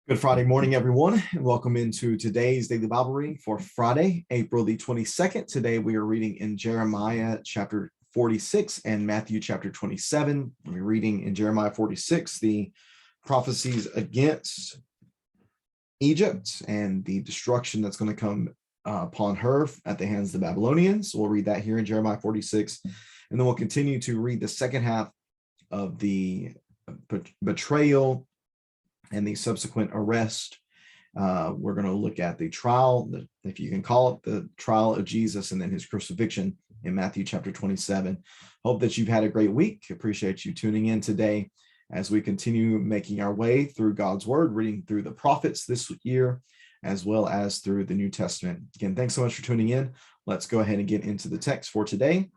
Good Friday morning, everyone, and welcome into today's daily Bible reading for Friday, April the 22nd. Today we are reading in Jeremiah chapter 46 and Matthew chapter 27. We're reading in Jeremiah 46 the prophecies against Egypt and the destruction that's going to come upon her at the hands of the Babylonians. We'll read that here in Jeremiah 46, and then we'll continue to read the second half of the betrayal and the subsequent arrest. We're going to look at the trial, if you can call it the trial of Jesus, and then his crucifixion in Matthew chapter 27. Hope that you've had a great week. Appreciate you tuning in today as we continue making our way through God's word, reading through the prophets this year, as well as through the New Testament. Again, thanks so much for tuning in. Let's go ahead and get into the text for today,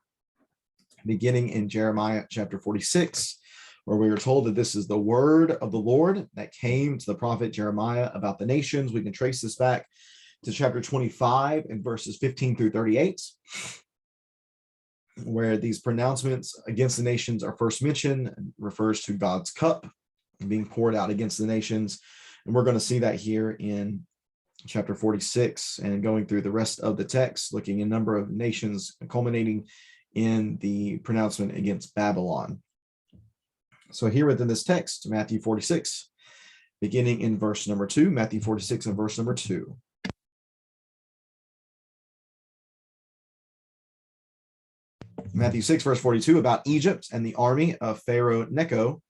beginning in Jeremiah chapter 46. Where we are told that this is the word of the Lord that came to the prophet Jeremiah about the nations. We can trace this back to chapter 25 and verses 15 through 38, where these pronouncements against the nations are first mentioned, and refers to God's cup being poured out against the nations. And we're going to see that here in chapter 46 and going through the rest of the text, looking at a number of nations, culminating in the pronouncement against Babylon. So here within this text, Matthew 46, beginning in verse number 2, Matthew 46 and verse number 2. Matthew 6, verse 42, about Egypt and the army of Pharaoh Necho,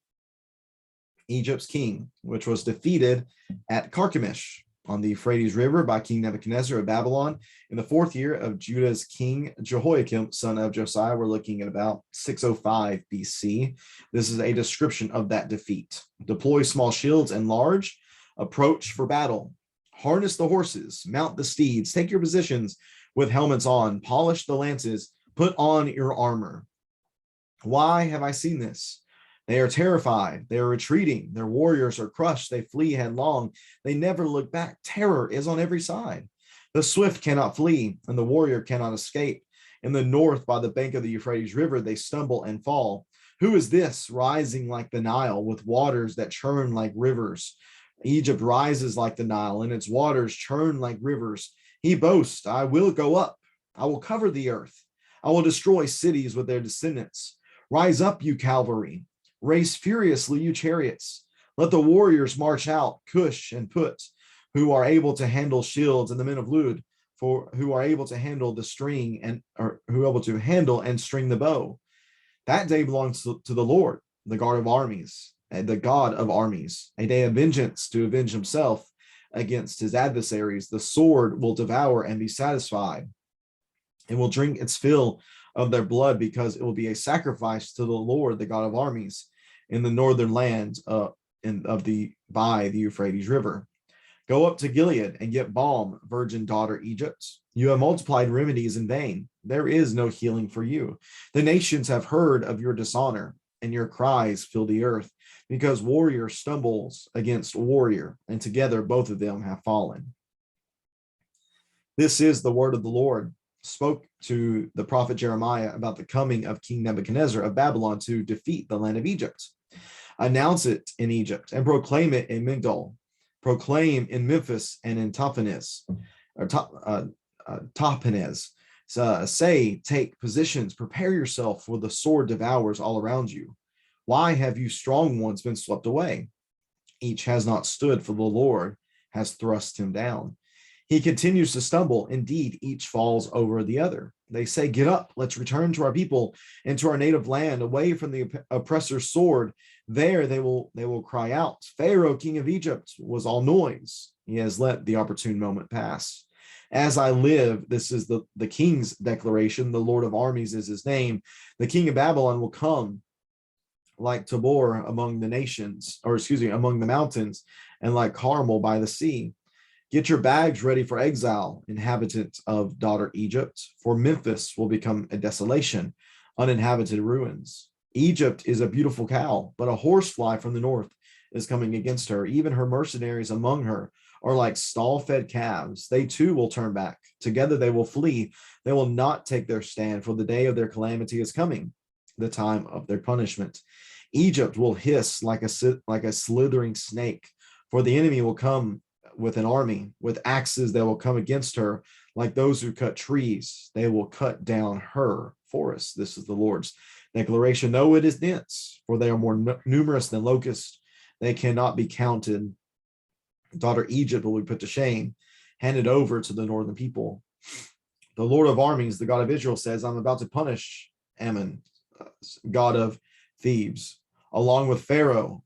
Egypt's king, which was defeated at Carchemish on the Euphrates River by King Nebuchadnezzar of Babylon in the 4th year of Judah's king Jehoiakim, son of Josiah. We're looking at about 605 BC. This is a description of that defeat. Deploy small shields and large, approach for battle. Harness the horses, mount the steeds, take your positions with helmets on, polish the lances, put on your armor. Why have I seen this? They are terrified. They are retreating. Their warriors are crushed. They flee headlong. They never look back. Terror is on every side. The swift cannot flee, and the warrior cannot escape. In the north, by the bank of the Euphrates River, they stumble and fall. Who is this rising like the Nile, with waters that churn like rivers? Egypt rises like the Nile, and its waters churn like rivers. He boasts, I will go up. I will cover the earth. I will destroy cities with their descendants. Rise up, you cavalry. Race furiously, you chariots. Let the warriors march out, Cush and Put, who are able to handle shields, and the men of Lud, for who are able to handle the string and who are able to handle and string the bow. That day belongs to the Lord, the God of armies, the God of armies, a day of vengeance to avenge himself against his adversaries. The sword will devour and be satisfied. It will drink its fill of their blood, because it will be a sacrifice to the Lord, the God of armies, in the northern lands by the Euphrates River. Go up to Gilead and get balm, virgin daughter Egypt. You have multiplied remedies in vain. There is no healing for you. The nations have heard of your dishonor, and your cries fill the earth, because warrior stumbles against warrior, and together both of them have fallen. This is the word of the Lord, spoke to the prophet Jeremiah about the coming of King Nebuchadnezzar of Babylon to defeat the land of Egypt. Announce it in Egypt and proclaim it in Migdol. Proclaim in Memphis and in Tahpanhes. Say, take positions, prepare yourself, for the sword devours all around you. Why have you strong ones been swept away? Each has not stood, for the Lord has thrust him down. He continues to stumble. Indeed, each falls over the other. They say, get up, let's return to our people and to our native land, away from the oppressor's sword. There they will cry out, Pharaoh, king of Egypt, was all noise. He has let the opportune moment pass. As I live, this is the king's declaration. The Lord of armies is his name. The king of Babylon will come like Tabor among the nations, among the mountains, and like Carmel by the sea. Get your bags ready for exile, inhabitants of daughter Egypt, for Memphis will become a desolation, uninhabited ruins. Egypt is a beautiful cow, but a horsefly from the north is coming against her. Even her mercenaries among her are like stall-fed calves. They too will turn back. Together they will flee. They will not take their stand, for the day of their calamity is coming, the time of their punishment. Egypt will hiss like a slithering snake, For the enemy will come with an army, with axes that will come against her, like those who cut trees. They will cut down her forests. This is the Lord's declaration. Though it is dense, for they are more numerous than locusts, they cannot be counted. Daughter Egypt will be put to shame, handed over to the northern people. The Lord of armies, the God of Israel, says, I'm about to punish Ammon, god of Thebes, along with Pharaoh,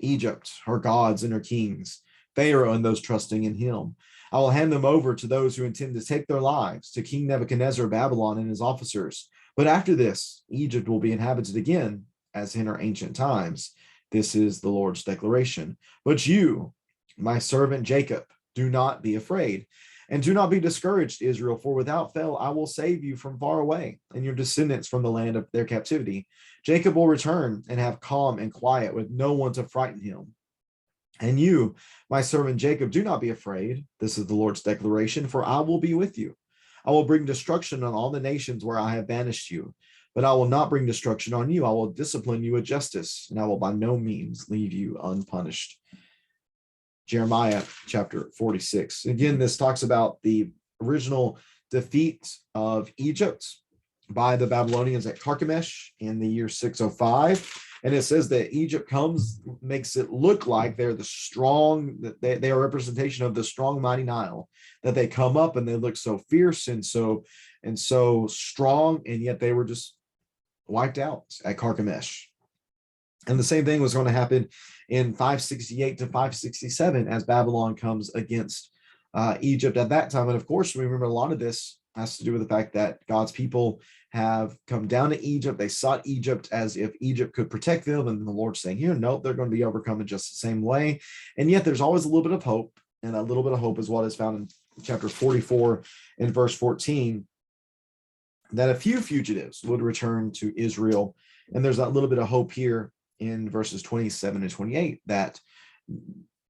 Egypt, her gods and her kings, Pharaoh and those trusting in him. I will hand them over to those who intend to take their lives, to King Nebuchadnezzar of Babylon and his officers. But after this, Egypt will be inhabited again, as in her ancient times. This is the Lord's declaration. But you, my servant Jacob, do not be afraid. And do not be discouraged, Israel, for without fail I will save you from far away, and your descendants from the land of their captivity. Jacob will return and have calm and quiet, with no one to frighten him. And you, my servant Jacob, do not be afraid. This is the Lord's declaration, for I will be with you. I will bring destruction on all the nations where I have banished you, but I will not bring destruction on you. I will discipline you with justice, and I will by no means leave you unpunished. Jeremiah chapter 46. Again, this talks about the original defeat of Egypt by the Babylonians at Carchemish in the year 605. And it says that Egypt comes, makes it look like they're the strong, that they are a representation of the strong, mighty Nile, that they come up and they look so fierce and so strong, and yet they were just wiped out at Carchemish. And the same thing was going to happen in 568 to 567 as Babylon comes against Egypt at that time. And of course, we remember a lot of this has to do with the fact that God's people have come down to Egypt. They sought Egypt as if Egypt could protect them. And the Lord's saying here, nope, they're going to be overcome in just the same way. And yet there's always a little bit of hope. And a little bit of hope is what is found in chapter 44 and verse 14, that a few fugitives would return to Israel. And there's that little bit of hope here in verses 27 and 28, that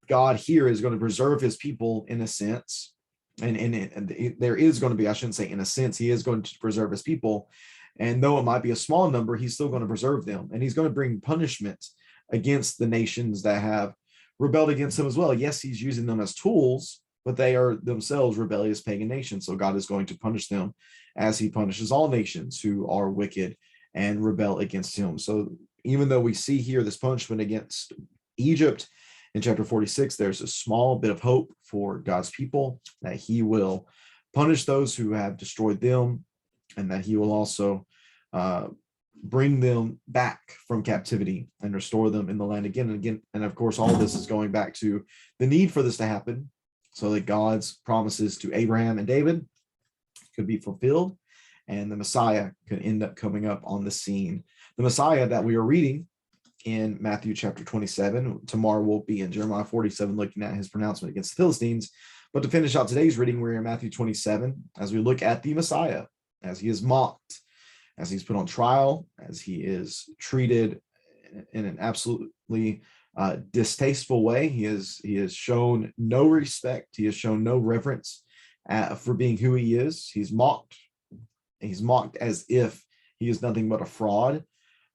God here is going to preserve his people in a sense. And there is going to be, I shouldn't say in a sense, he is going to preserve his people. And though it might be a small number, he's still going to preserve them. And he's going to bring punishment against the nations that have rebelled against him as well. Yes, he's using them as tools, but they are themselves rebellious pagan nations. So God is going to punish them as he punishes all nations who are wicked and rebel against him. So even though we see here this punishment against Egypt in chapter 46, there's a small bit of hope for God's people that he will punish those who have destroyed them, and that he will also bring them back from captivity and restore them in the land again and again. And of course, all of this is going back to the need for this to happen so that God's promises to Abraham and David could be fulfilled, and the Messiah could end up coming up on the scene. The Messiah that we are reading in Matthew chapter 27. Tomorrow we'll be in Jeremiah 47, looking at his pronouncement against the Philistines. But to finish out today's reading, we're in Matthew 27, as we look at the Messiah, as he is mocked, as he's put on trial, as he is treated in an absolutely distasteful way. He has shown no respect. He has shown no reverence for being who he is. He's mocked. He's mocked as if he is nothing but a fraud.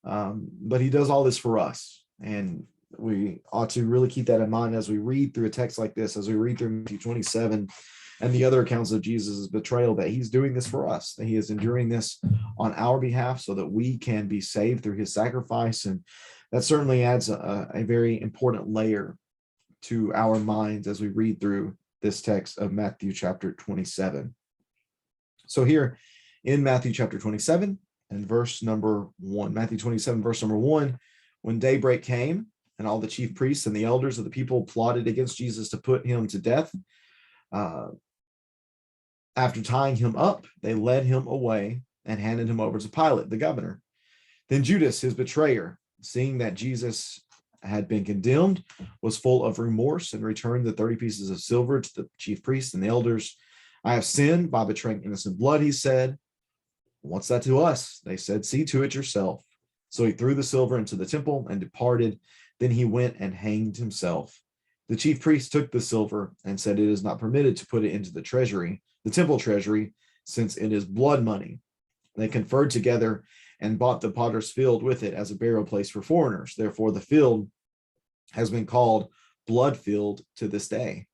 But he does all this for us. And we ought to really keep that in mind as we read through a text like this, as we read through Matthew 27 and the other accounts of Jesus' betrayal, that he's doing this for us, that he is enduring this on our behalf so that we can be saved through his sacrifice. And that certainly adds a very important layer to our minds as we read through this text of Matthew chapter 27. So here in Matthew chapter 27 and verse number 1, Matthew 27, verse number 1, when daybreak came and all the chief priests and the elders of the people plotted against Jesus to put him to death, after tying him up, they led him away and handed him over to Pilate, the governor. Then Judas, his betrayer, seeing that Jesus had been condemned, was full of remorse and returned the 30 pieces of silver to the chief priests and the elders. I have sinned by betraying innocent blood, he said. What's that to us? They said, see to it yourself. So he threw the silver into the temple and departed. Then he went and hanged himself. The chief priest took the silver and said, it is not permitted to put it into the treasury, the temple treasury, since it is blood money. They conferred together and bought the potter's field with it as a burial place for foreigners. Therefore, the field has been called blood-filled to this day.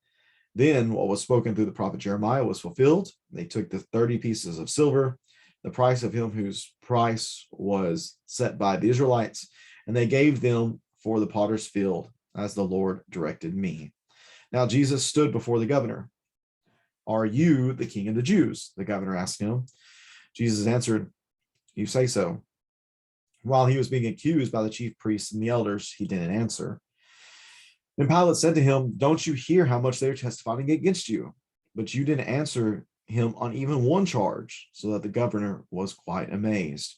Then what was spoken through the prophet Jeremiah was fulfilled. They took the 30 pieces of silver, the price of him whose price was set by the Israelites, and they gave them for the potter's field, as the Lord directed me. Now Jesus stood before the governor. Are you the king of the Jews? The governor asked him. Jesus answered, you say so. While he was being accused by the chief priests and the elders, he didn't answer. Then Pilate said to him, don't you hear how much they are testifying against you? But you didn't answer him on even one charge, so that the governor was quite amazed.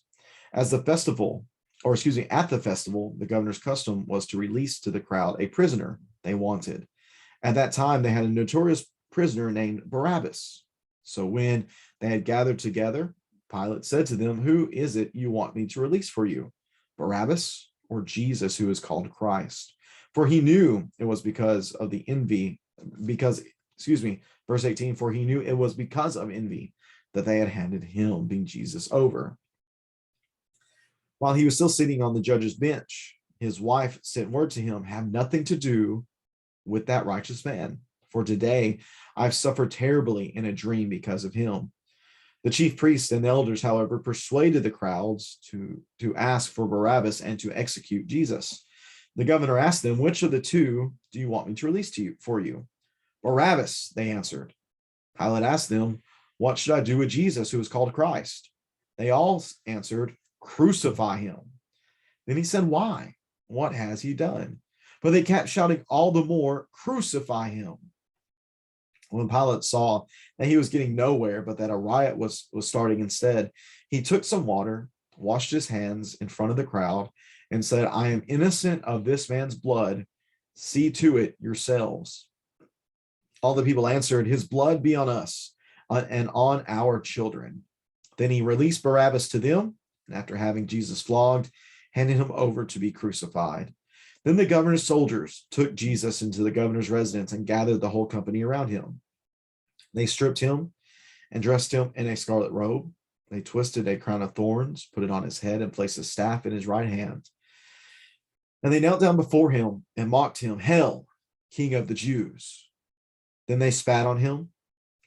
At the festival, the governor's custom was to release to the crowd a prisoner they wanted. At that time, they had a notorious prisoner named Barabbas. So when they had gathered together, Pilate said to them, who is it you want me to release for you, Barabbas or Jesus, who is called Christ? For he knew it was because of the envy, verse 18, for he knew it was because of envy that they had handed him, being Jesus, over. While he was still sitting on the judge's bench, his wife sent word to him, have nothing to do with that righteous man, for today I've suffered terribly in a dream because of him. The chief priests and elders, however, persuaded the crowds to ask for Barabbas and to execute Jesus. The governor asked them, which of the two do you want me to release for you? Barabbas, they answered. Pilate asked them, what should I do with Jesus, who is called Christ? They all answered, crucify him. Then he said, why? What has he done? But they kept shouting all the more, crucify him. When Pilate saw that he was getting nowhere, but that a riot was starting instead, he took some water, washed his hands in front of the crowd, and said, I am innocent of this man's blood. See to it yourselves. All the people answered, his blood be on us and on our children. Then he released Barabbas to them, and after having Jesus flogged, handed him over to be crucified. Then the governor's soldiers took Jesus into the governor's residence and gathered the whole company around him. They stripped him and dressed him in a scarlet robe. They twisted a crown of thorns, put it on his head, and placed a staff in his right hand. And they knelt down before him and mocked him, Hail, King of the Jews. Then they spat on him,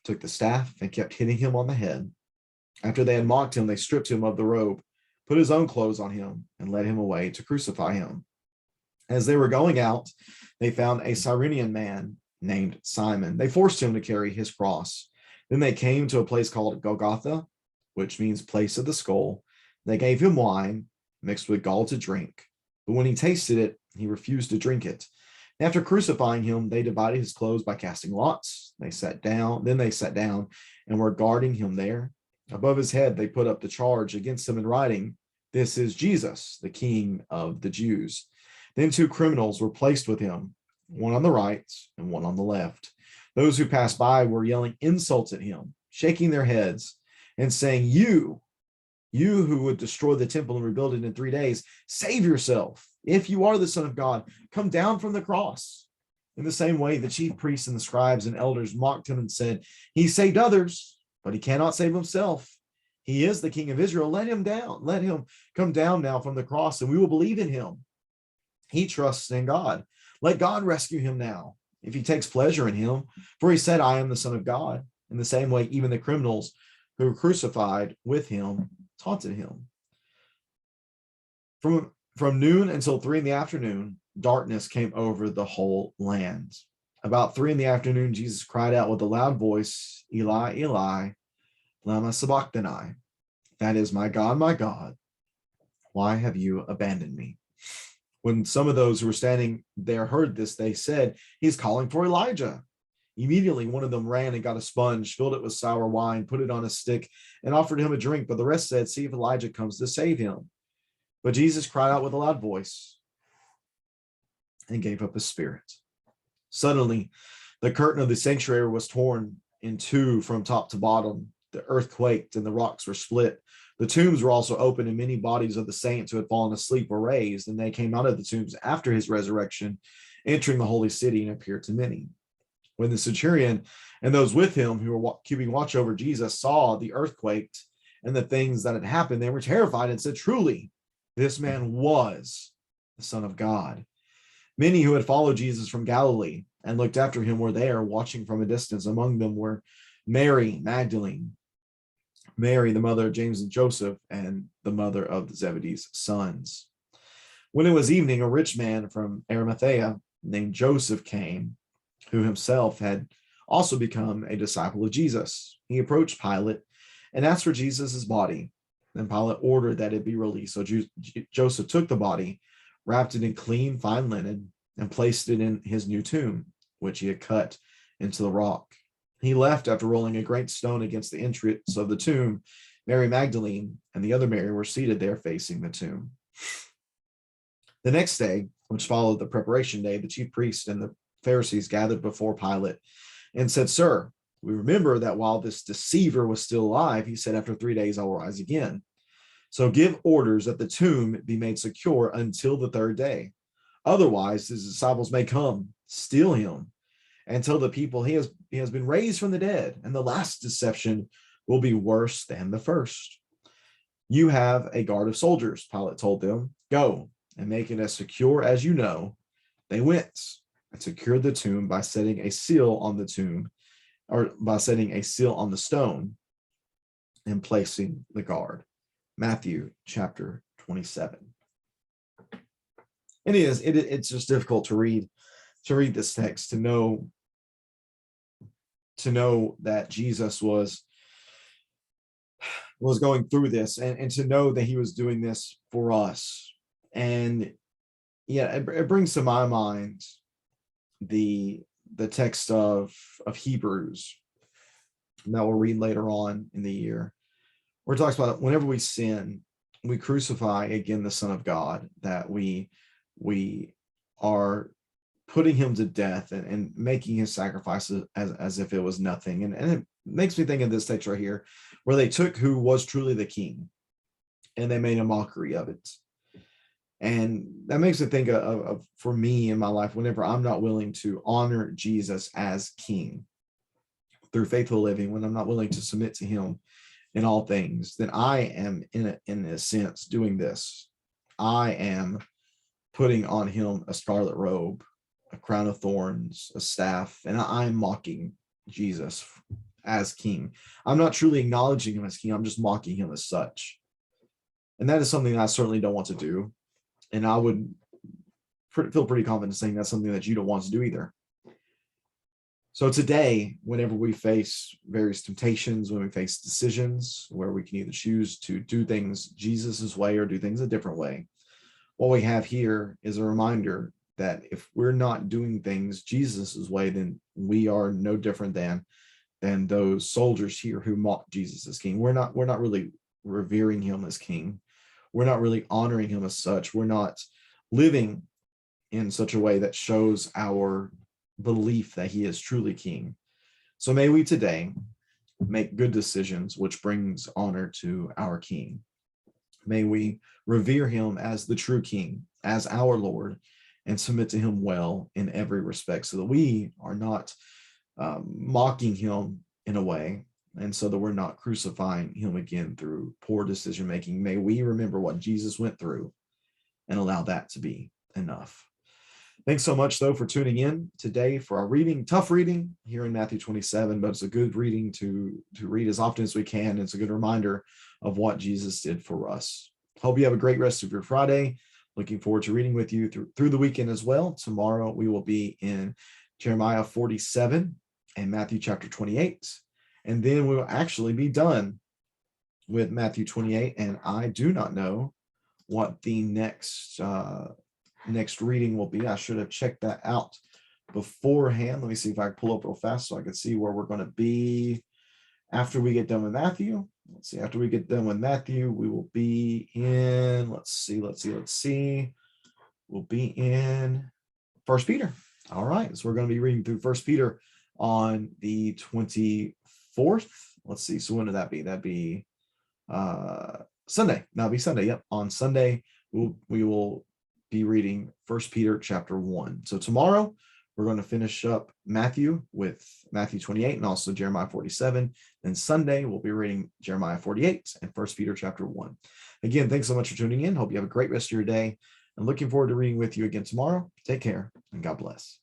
took the staff, and kept hitting him on the head. After they had mocked him, they stripped him of the robe, put his own clothes on him, and led him away to crucify him. As they were going out, they found a Cyrenian man named Simon. They forced him to carry his cross. Then they came to a place called Golgotha, which means place of the skull. They gave him wine mixed with gall to drink. But when he tasted it, he refused to drink it. After crucifying him, they divided his clothes by casting lots. Then they sat down and were guarding him there. Above his head, they put up the charge against him in writing, this is Jesus, the King of the Jews. Then two criminals were placed with him, one on the right and one on the left. Those who passed by were yelling insults at him, shaking their heads and saying, you who would destroy the temple and rebuild it in 3 days, save yourself. If you are the Son of God, come down from the cross. In the same way, the chief priests and the scribes and elders mocked him and said, he saved others, but he cannot save himself. He is the King of Israel. Let him down. Let him come down now from the cross, and we will believe in him. He trusts in God. Let God rescue him now, if he takes pleasure in him. For he said, I am the Son of God. In the same way, even the criminals who were crucified with him taunted him. From noon until 3 in the afternoon, darkness came over the whole land. About 3 in the afternoon, Jesus cried out with a loud voice, Eli, Eli, lama sabachthani. That is, my God, why have you abandoned me? When some of those who were standing there heard this, they said, he's calling for Elijah. Immediately, one of them ran and got a sponge, filled it with sour wine, put it on a stick, and offered him a drink. But the rest said, see if Elijah comes to save him. But Jesus cried out with a loud voice and gave up his spirit. Suddenly, the curtain of the sanctuary was torn in two from top to bottom. The earth quaked and the rocks were split. The tombs were also opened, and many bodies of the saints who had fallen asleep were raised, and they came out of the tombs after his resurrection, entering the holy city, and appeared to many. When the centurion and those with him who were keeping watch over Jesus saw the earthquake and the things that had happened, they were terrified and said, truly, this man was the Son of God. Many who had followed Jesus from Galilee and looked after him were there, watching from a distance. Among them were Mary Magdalene, Mary, the mother of James and Joseph, and the mother of Zebedee's sons. When it was evening, a rich man from Arimathea named Joseph came, who himself had also become a disciple of Jesus. He approached Pilate and asked for Jesus' body. Then Pilate ordered that it be released. So Joseph took the body, wrapped it in clean, fine linen, and placed it in his new tomb, which he had cut into the rock. He left after rolling a great stone against the entrance of the tomb. Mary Magdalene and the other Mary were seated there facing the tomb. The next day, which followed the preparation day, the chief priests and the Pharisees gathered before Pilate and said, "Sir, we remember that while this deceiver was still alive, he said, 'After 3 days I will rise again.' So give orders that the tomb be made secure until the third day. Otherwise, his disciples may come, steal him, and tell the people he has been raised from the dead, and the last deception will be worse than the first." "You have a guard of soldiers," Pilate told them. "Go and make it as secure as you know." They went and secured the tomb by setting a seal on the tomb, or by setting a seal on the stone and placing the guard. Matthew chapter 27. And it's just difficult to read this text, to know that Jesus was going through this, and to know that he was doing this for us. And yeah, it brings to my mind the text of Hebrews that we'll read later on in the year, where it talks about whenever we sin, we crucify again the Son of God, that we are putting him to death and making his sacrifice as if it was nothing. And it makes me think of this text right here, where they took who was truly the king and they made a mockery of it. And that makes me think of for me in my life, whenever I'm not willing to honor Jesus as king through faithful living, when I'm not willing to submit to him in all things, then I am in a sense doing this. I am putting on him a scarlet robe, a crown of thorns, a staff, and I'm mocking Jesus as king. I'm not truly acknowledging him as king. I'm just mocking him as such. And that is something that I certainly don't want to do. And I would feel pretty confident saying that's something that you don't want to do either. So today, whenever we face various temptations, when we face decisions where we can either choose to do things Jesus's way or do things a different way, what we have here is a reminder that if we're not doing things Jesus's way, then we are no different than those soldiers here who mock Jesus as king. We're not really revering him as king. We're not really honoring him as such. We're not living in such a way that shows our belief that he is truly king. So may we today make good decisions which brings honor to our king. May we revere him as the true king, as our Lord, and submit to him well in every respect, so that we are not mocking him in a way, and so that we're not crucifying him again through poor decision making. May we remember what Jesus went through and allow that to be enough. Thanks so much, though, for tuning in today for our reading. Tough reading here in Matthew 27, but it's a good reading to read as often as we can. It's a good reminder of what Jesus did for us. Hope you have a great rest of your Friday. Looking forward to reading with you through the weekend as well. Tomorrow we will be in Jeremiah 47 and Matthew chapter 28. And then we'll actually be done with Matthew 28. And I do not know what the next reading will be. I should have checked that out beforehand. Let me see if I can pull up real fast so I can see where we're going to be after we get done with Matthew. Let's see, after we get done with Matthew, we will be in, let's see. We'll be in 1 Peter. All right, so we're going to be reading through 1 Peter on the 24th. Let's see, so when would that be? That'd be Sunday. That'll be Sunday. Yep, on Sunday, we will be reading 1 Peter chapter 1. So tomorrow, we're going to finish up Matthew with Matthew 28 and also Jeremiah 47. Then Sunday, we'll be reading Jeremiah 48 and 1 Peter chapter 1. Again, thanks so much for tuning in. Hope you have a great rest of your day. and looking forward to reading with you again tomorrow. Take care and God bless.